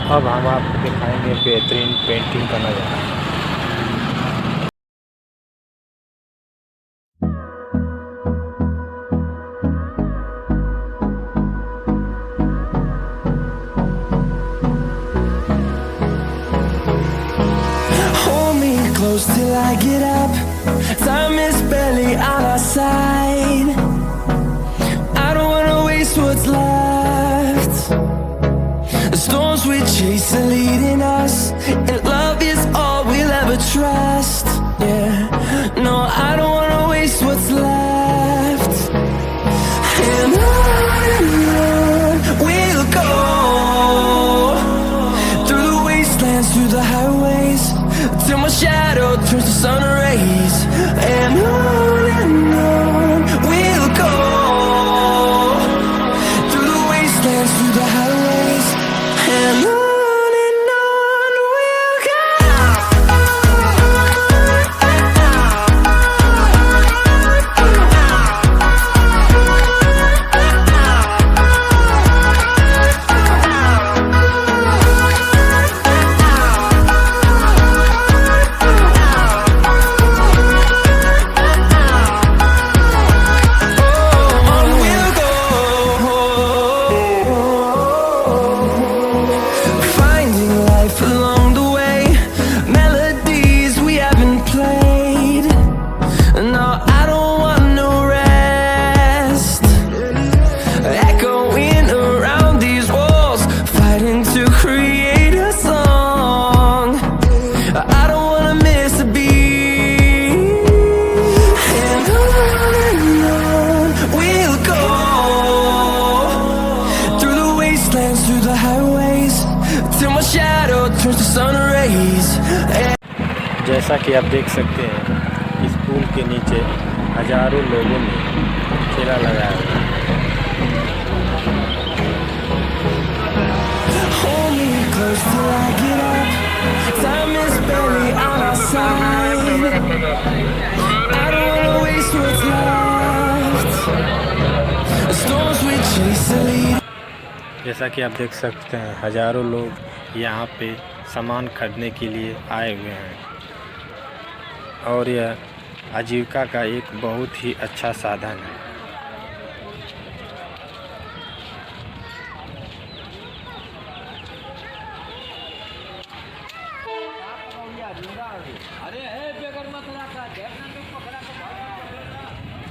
अब हम आपको दिखाएंगे बेहतरीन पेंटिंग का नज़ारा। Till I get up, time is barely on our side. I don't wanna waste what's left. The storms we chase are leading us, and love is all we'll ever trust. Yeah, no, I don't wanna waste what's left. And on we'll go, through the wastelands, through the highways, till my shadow turns to sun rays. And on we'll go, through the wastelands, through the highways. And on we'll go. Through the highways, till my shadow turns to sun rays. जैसा कि आप देख सकते हैं, इस पुल के नीचे हजारों लोगों ने ठेला लगाया हुआ है। Hold me close till I get up. Time is barely on our side. I don't wanna waste what's left. The storms we chase are leading. जैसा कि आप देख सकते हैं, हजारों लोग यहाँ पे सामान खरीदने के लिए आए हुए हैं और यह आजीविका का एक बहुत ही अच्छा साधन है।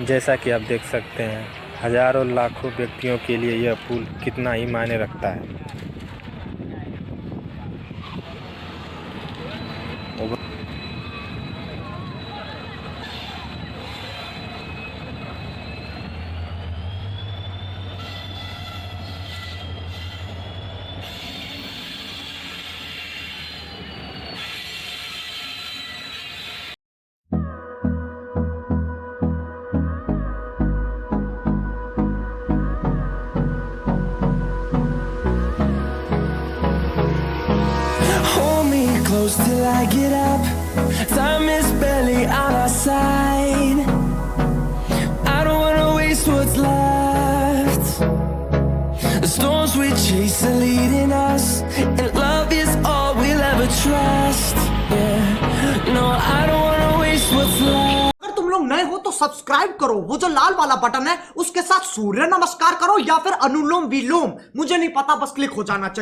जैसा कि आप देख सकते हैं, हजारों लाखों व्यक्तियों के लिए यह पुल कितना ही मायने रखता है। Close till I get up. Time is barely on our side. I don't wanna waste what's left. The storms we chase are leading us, and love is all we'll ever trust. Yeah, no, I don't wanna waste what's left. अगर तुम लोग नए हो तो subscribe करो, वो जो लाल वाला बटन है उसके साथ सूर्य नमस्कार करो या फिर अनुलोम विलोम, मुझे नहीं पता, बस क्लिक हो जाना चाहिए।